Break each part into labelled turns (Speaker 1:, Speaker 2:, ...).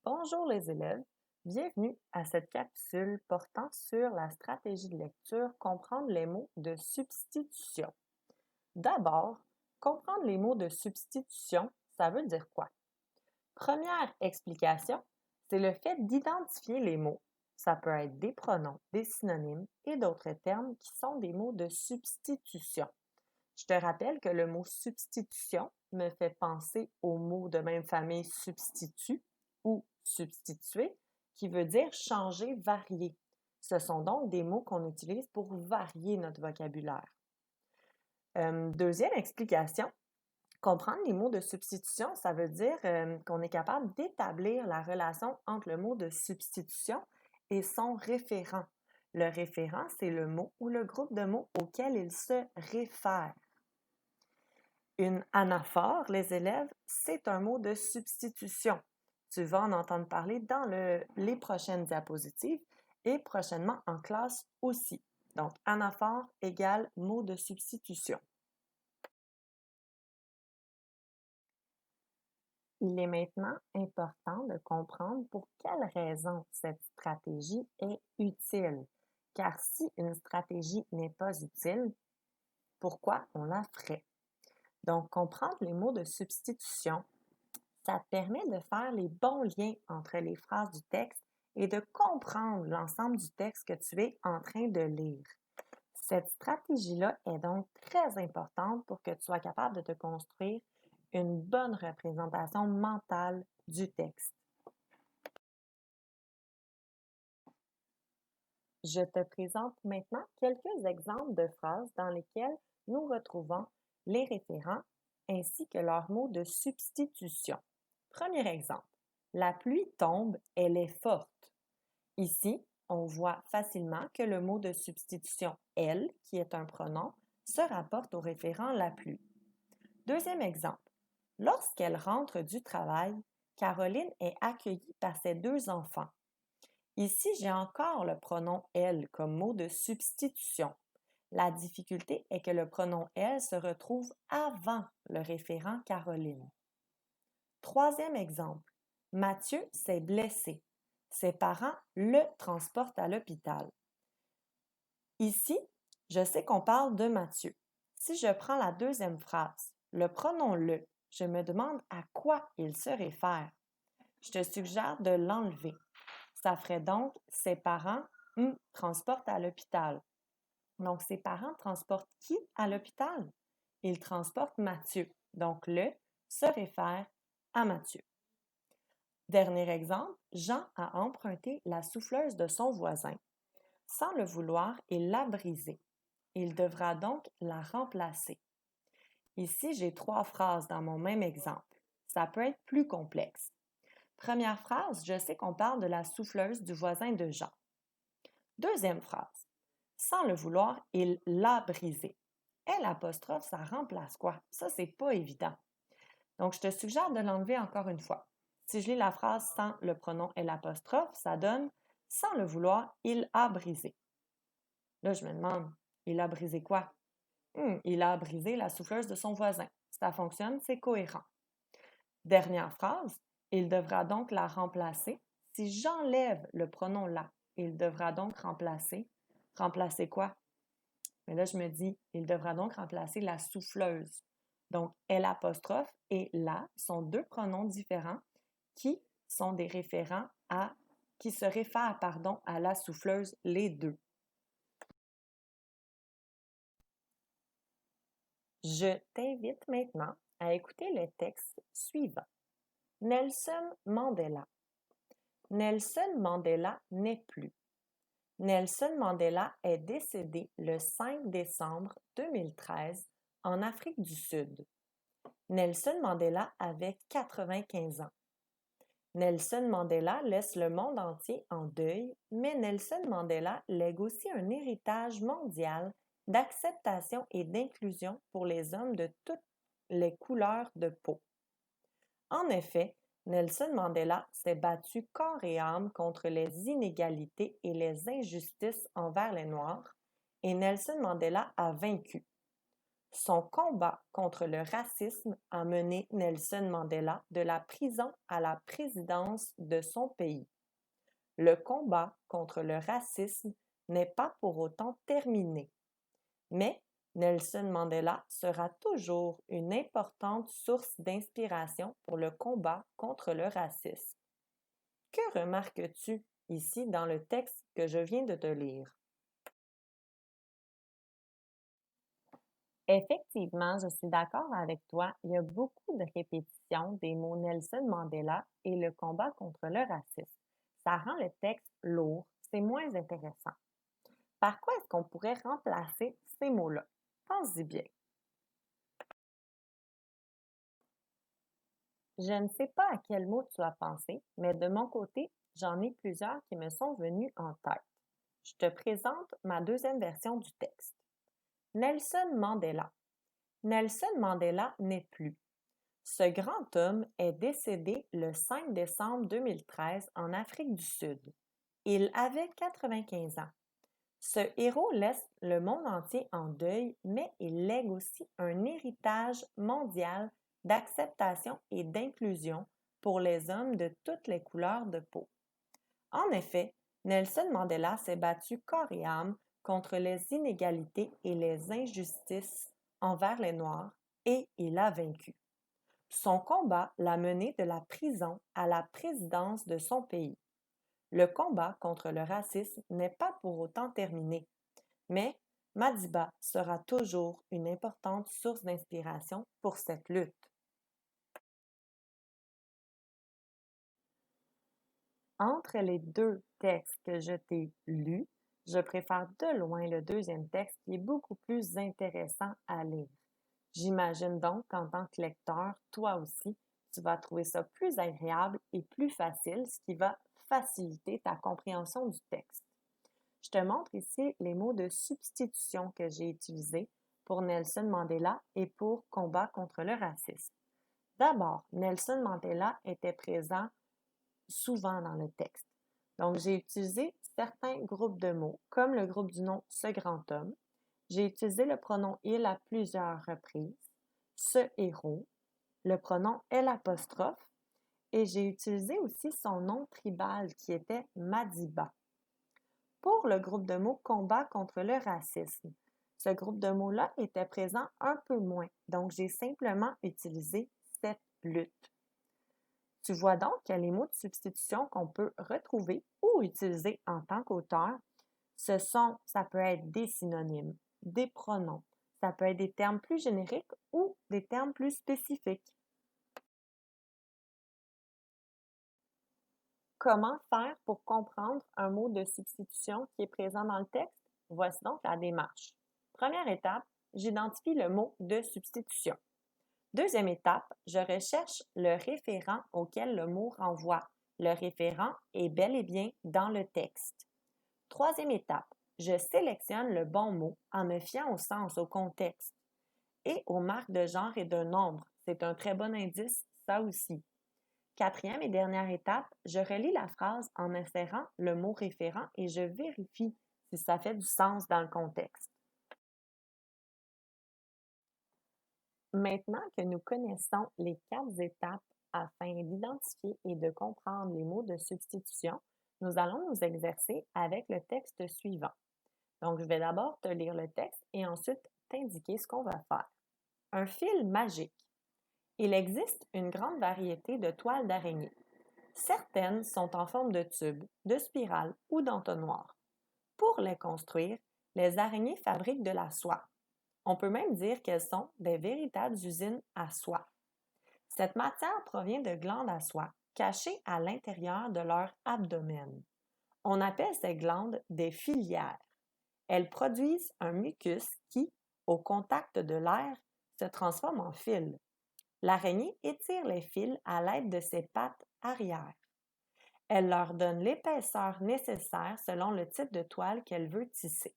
Speaker 1: Bonjour les élèves, bienvenue à cette capsule portant sur la stratégie de lecture Comprendre les mots de substitution. D'abord, comprendre les mots de substitution, ça veut dire quoi? Première explication, c'est le fait d'identifier les mots. Ça peut être des pronoms, des synonymes et d'autres termes qui sont des mots de substitution. Je te rappelle que le mot substitution me fait penser au mot de même famille substitut ou substituer, qui veut dire changer, varier. Ce sont donc des mots qu'on utilise pour varier notre vocabulaire. Deuxième explication, comprendre les mots de substitution, ça veut dire qu'on est capable d'établir la relation entre le mot de substitution et son référent. Le référent, c'est le mot ou le groupe de mots auquel il se réfère. Une anaphore, les élèves, c'est un mot de substitution. Tu vas en entendre parler dans les prochaines diapositives et prochainement en classe aussi. Donc, anaphore égale mot de substitution. Il est maintenant important de comprendre pour quelles raisons cette stratégie est utile. Car si une stratégie n'est pas utile, pourquoi on la ferait? Donc, comprendre les mots de substitution, ça te permet de faire les bons liens entre les phrases du texte et de comprendre l'ensemble du texte que tu es en train de lire. Cette stratégie-là est donc très importante pour que tu sois capable de te construire une bonne représentation mentale du texte. Je te présente maintenant quelques exemples de phrases dans lesquelles nous retrouvons les référents ainsi que leurs mots de substitution. Premier exemple, la pluie tombe, elle est forte. Ici, on voit facilement que le mot de substitution elle, qui est un pronom, se rapporte au référent la pluie. Deuxième exemple, lorsqu'elle rentre du travail, Caroline est accueillie par ses deux enfants. Ici, j'ai encore le pronom elle comme mot de substitution. La difficulté est que le pronom elle se retrouve avant le référent Caroline. Troisième exemple, Mathieu s'est blessé. Ses parents le transportent à l'hôpital. Ici, je sais qu'on parle de Mathieu. Si je prends la deuxième phrase, le pronom le, je me demande à quoi il se réfère. Je te suggère de l'enlever. Ça ferait donc ses parents transportent à l'hôpital. Donc, ses parents transportent qui à l'hôpital? Ils transportent Mathieu. Donc, le se réfère à Mathieu. Dernier exemple, Jean a emprunté la souffleuse de son voisin. Sans le vouloir, il l'a brisée. Il devra donc la remplacer. Ici, j'ai 3 phrases dans mon même exemple. Ça peut être plus complexe. Première phrase, je sais qu'on parle de la souffleuse du voisin de Jean. Deuxième phrase, sans le vouloir, il l'a brisée. L apostrophe, ça remplace quoi? Ça, c'est pas évident. Donc, je te suggère de l'enlever encore une fois. Si je lis la phrase sans le pronom L apostrophe, ça donne sans le vouloir, il a brisé. Là, je me demande, il a brisé quoi? Il a brisé la souffleuse de son voisin. Ça fonctionne, c'est cohérent. Dernière phrase, il devra donc la remplacer. Si j'enlève le pronom là, il devra donc remplacer. Remplacer quoi? Mais là, je me dis, il devra donc remplacer la souffleuse. Donc, L apostrophe et la sont deux pronoms différents qui sont des référents qui se réfèrent, à la souffleuse, les deux. Je t'invite maintenant à écouter le texte suivant. Nelson Mandela. Nelson Mandela n'est plus. Nelson Mandela est décédé le 5 décembre 2013 en Afrique du Sud. Nelson Mandela avait 95 ans. Nelson Mandela laisse le monde entier en deuil, mais Nelson Mandela lègue aussi un héritage mondial d'acceptation et d'inclusion pour les hommes de toutes les couleurs de peau. En effet, Nelson Mandela s'est battu corps et âme contre les inégalités et les injustices envers les Noirs, et Nelson Mandela a vaincu. Son combat contre le racisme a mené Nelson Mandela de la prison à la présidence de son pays. Le combat contre le racisme n'est pas pour autant terminé, mais Nelson Mandela sera toujours une importante source d'inspiration pour le combat contre le racisme. Que remarques-tu ici dans le texte que je viens de te lire? Effectivement, je suis d'accord avec toi. Il y a beaucoup de répétitions des mots Nelson Mandela et le combat contre le racisme. Ça rend le texte lourd, c'est moins intéressant. Par quoi est-ce qu'on pourrait remplacer ces mots-là? Pense-y bien. Je ne sais pas à quel mot tu as pensé, mais de mon côté, j'en ai plusieurs qui me sont venus en tête. Je te présente ma deuxième version du texte. Nelson Mandela. Nelson Mandela n'est plus. Ce grand homme est décédé le 5 décembre 2013 en Afrique du Sud. Il avait 95 ans. Ce héros laisse le monde entier en deuil, mais il lègue aussi un héritage mondial d'acceptation et d'inclusion pour les hommes de toutes les couleurs de peau. En effet, Nelson Mandela s'est battu corps et âme contre les inégalités et les injustices envers les Noirs et il a vaincu. Son combat l'a mené de la prison à la présidence de son pays. Le combat contre le racisme n'est pas pour autant terminé, mais Madiba sera toujours une importante source d'inspiration pour cette lutte. Entre les deux textes que je t'ai lus, je préfère de loin le deuxième texte qui est beaucoup plus intéressant à lire. J'imagine donc qu'en tant que lecteur, toi aussi, tu vas trouver ça plus agréable et plus facile, ce qui va faciliter ta compréhension du texte. Je te montre ici les mots de substitution que j'ai utilisés pour Nelson Mandela et pour combat contre le racisme. D'abord, Nelson Mandela était présent souvent dans le texte. Donc, j'ai utilisé certains groupes de mots, comme le groupe du nom ce grand homme. J'ai utilisé le pronom il à plusieurs reprises, ce héros, le pronom elle apostrophe, et j'ai utilisé aussi son nom tribal qui était Madiba. Pour le groupe de mots combat contre le racisme, ce groupe de mots-là était présent un peu moins, donc j'ai simplement utilisé cette lutte. Tu vois donc que les mots de substitution qu'on peut retrouver ou utiliser en tant qu'auteur, ça peut être des synonymes, des pronoms, ça peut être des termes plus génériques ou des termes plus spécifiques. Comment faire pour comprendre un mot de substitution qui est présent dans le texte? Voici donc la démarche. Première étape, j'identifie le mot de substitution. Deuxième étape, je recherche le référent auquel le mot renvoie. Le référent est bel et bien dans le texte. Troisième étape, je sélectionne le bon mot en me fiant au sens, au contexte et aux marques de genre et de nombre. C'est un très bon indice, ça aussi. Quatrième et dernière étape, je relis la phrase en insérant le mot référent et je vérifie si ça fait du sens dans le contexte. Maintenant que nous connaissons les 4 étapes afin d'identifier et de comprendre les mots de substitution, nous allons nous exercer avec le texte suivant. Donc, je vais d'abord te lire le texte et ensuite t'indiquer ce qu'on va faire. Un fil magique. Il existe une grande variété de toiles d'araignée. Certaines sont en forme de tube, de spirale ou d'entonnoir. Pour les construire, les araignées fabriquent de la soie. On peut même dire qu'elles sont des véritables usines à soie. Cette matière provient de glandes à soie cachées à l'intérieur de leur abdomen. On appelle ces glandes des filières. Elles produisent un mucus qui, au contact de l'air, se transforme en fil. L'araignée étire les fils à l'aide de ses pattes arrière. Elle leur donne l'épaisseur nécessaire selon le type de toile qu'elle veut tisser.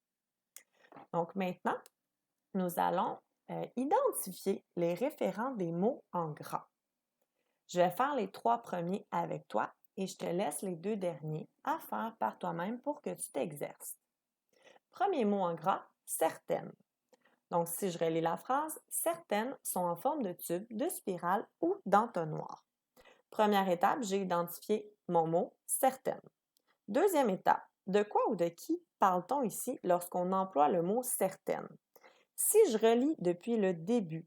Speaker 1: Donc maintenant, nous allons identifier les référents des mots en gras. Je vais faire les 3 premiers avec toi et je te laisse les 2 derniers à faire par toi-même pour que tu t'exerces. Premier mot en gras, certaines. Donc, si je relis la phrase, certaines sont en forme de tube, de spirale ou d'entonnoir. Première étape, j'ai identifié mon mot certaines. Deuxième étape, de quoi ou de qui parle-t-on ici lorsqu'on emploie le mot certaines? Si je relis depuis le début,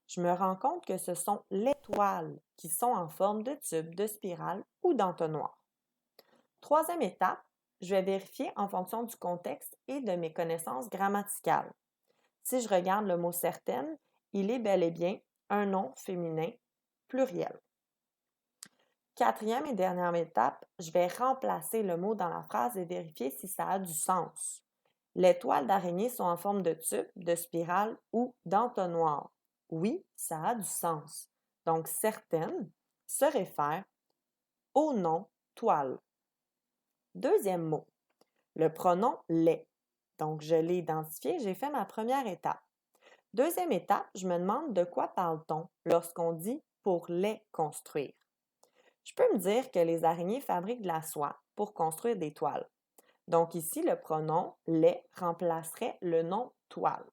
Speaker 1: je me rends compte que ce sont les toiles qui sont en forme de tube, de spirale ou d'entonnoir. Troisième étape, je vais vérifier en fonction du contexte et de mes connaissances grammaticales. Si je regarde le mot certaine, il est bel et bien un nom féminin pluriel. Quatrième et dernière étape, je vais remplacer le mot dans la phrase et vérifier si ça a du sens. Les toiles d'araignée sont en forme de tube, de spirale ou d'entonnoir. Oui, ça a du sens. Donc, certaines se réfèrent au nom toile. Deuxième mot, le pronom les. Donc, je l'ai identifié, j'ai fait ma première étape. Deuxième étape, je me demande de quoi parle-t-on lorsqu'on dit pour les construire. Je peux me dire que les araignées fabriquent de la soie pour construire des toiles. Donc ici, le pronom les remplacerait le nom toile.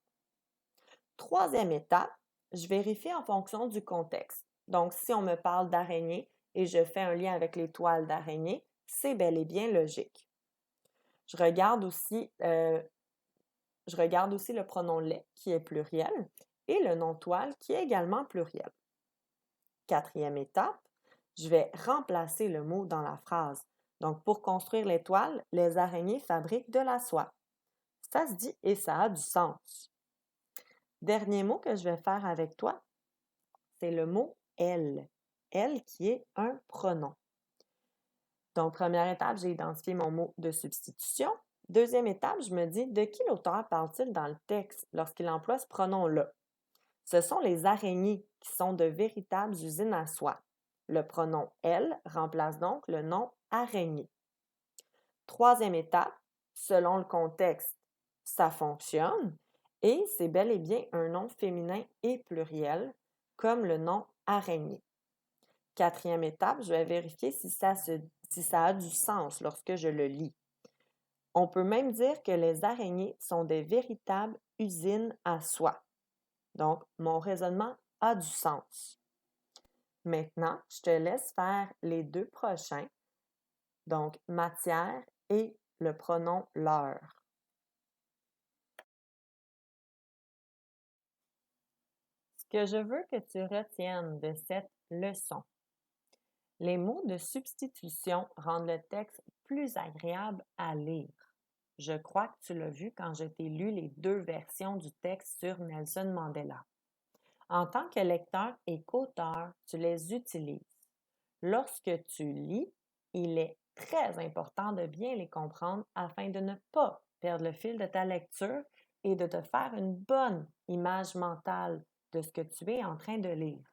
Speaker 1: Troisième étape, je vérifie en fonction du contexte. Donc si on me parle d'araignée et je fais un lien avec les toiles d'araignée, c'est bel et bien logique. Je regarde aussi le pronom les qui est pluriel et le nom toile qui est également pluriel. Quatrième étape, je vais remplacer le mot dans la phrase. Donc, pour construire les toiles, les araignées fabriquent de la soie. Ça se dit et ça a du sens. Dernier mot que je vais faire avec toi, c'est le mot elle. Elle qui est un pronom. Donc, première étape, j'ai identifié mon mot de substitution. Deuxième étape, je me dis de qui l'auteur parle-t-il dans le texte lorsqu'il emploie ce pronom-là? Ce sont les araignées qui sont de véritables usines à soie. Le pronom elle remplace donc le nom araignée. Troisième étape, selon le contexte, ça fonctionne et c'est bel et bien un nom féminin et pluriel, comme le nom araignée. Quatrième étape, je vais vérifier si ça a du sens lorsque je le lis. On peut même dire que les araignées sont des véritables usines à soie. Donc, mon raisonnement a du sens. Maintenant, je te laisse faire les deux prochains, donc matière et le pronom leur. Ce que je veux que tu retiennes de cette leçon, les mots de substitution rendent le texte plus agréable à lire. Je crois que tu l'as vu quand je t'ai lu les deux versions du texte sur Nelson Mandela. En tant que lecteur et qu'auteur, tu les utilises. Lorsque tu lis, il est très important de bien les comprendre afin de ne pas perdre le fil de ta lecture et de te faire une bonne image mentale de ce que tu es en train de lire.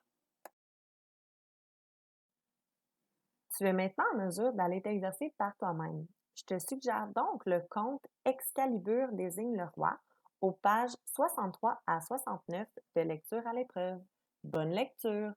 Speaker 1: Tu es maintenant en mesure d'aller t'exercer par toi-même. Je te suggère donc le conte Excalibur désigne le roi aux pages 63 à 69 de lecture à l'épreuve. Bonne lecture!